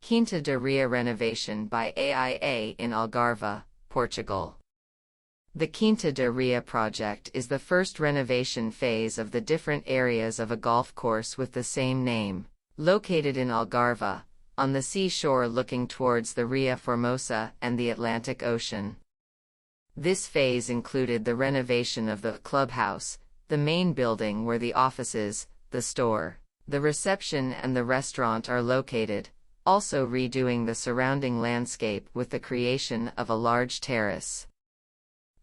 Quinta da Ria Renovation by AIA in Algarve, Portugal. The Quinta da Ria project is the first renovation phase of the different areas of a golf course with the same name, located in Algarve, on the seashore looking towards the Ria Formosa and the Atlantic Ocean. This phase included the renovation of the clubhouse, the main building where the offices, the store, the reception and the restaurant are located, also redoing the surrounding landscape with the creation of a large terrace.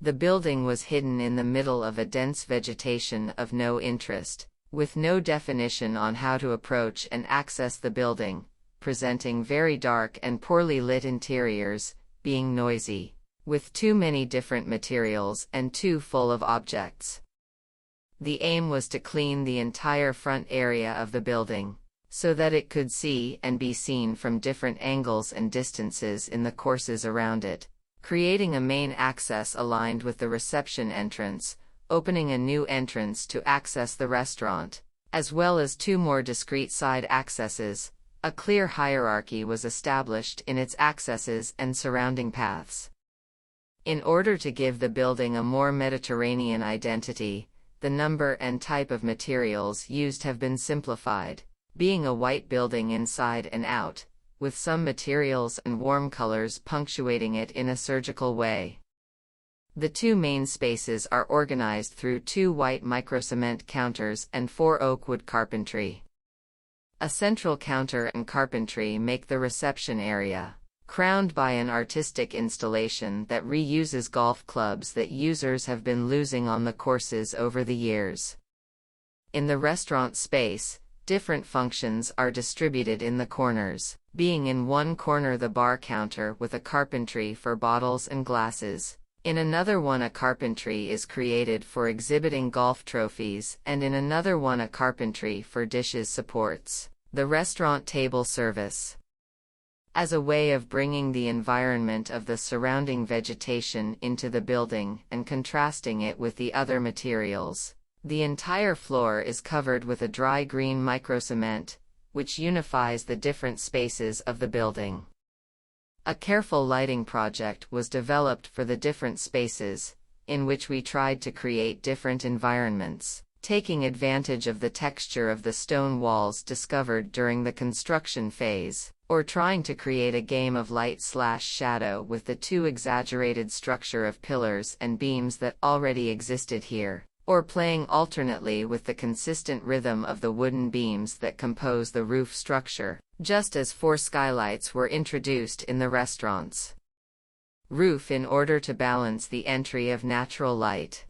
The building was hidden in the middle of a dense vegetation of no interest, with no definition on how to approach and access the building, presenting very dark and poorly lit interiors, being noisy, with too many different materials and too full of objects. The aim was to clean the entire front area of the building, so that it could see and be seen from different angles and distances in the courses around it, creating a main access aligned with the reception entrance, opening a new entrance to access the restaurant, as well as two more discrete side accesses. A clear hierarchy was established in its accesses and surrounding paths. In order to give the building a more Mediterranean identity, the number and type of materials used have been simplified, being a white building inside and out, with some materials and warm colors punctuating it in a surgical way. The two main spaces are organized through two white microcement counters and 4 oak wood carpentry. A central counter and carpentry make the reception area, crowned by an artistic installation that reuses golf clubs that users have been losing on the courses over the years. In the restaurant space, different functions are distributed in the corners, being in one corner the bar counter with a carpentry for bottles and glasses. In another one a carpentry is created for exhibiting golf trophies, and in another one a carpentry for dishes supports the restaurant table service. As a way of bringing the environment of the surrounding vegetation into the building and contrasting it with the other materials, the entire floor is covered with a dry green microcement, which unifies the different spaces of the building. A careful lighting project was developed for the different spaces, in which we tried to create different environments, taking advantage of the texture of the stone walls discovered during the construction phase, or trying to create a game of light/shadow with the too exaggerated structure of pillars and beams that already existed here, or playing alternately with the consistent rhythm of the wooden beams that compose the roof structure, just as 4 skylights were introduced in the restaurant's roof in order to balance the entry of natural light.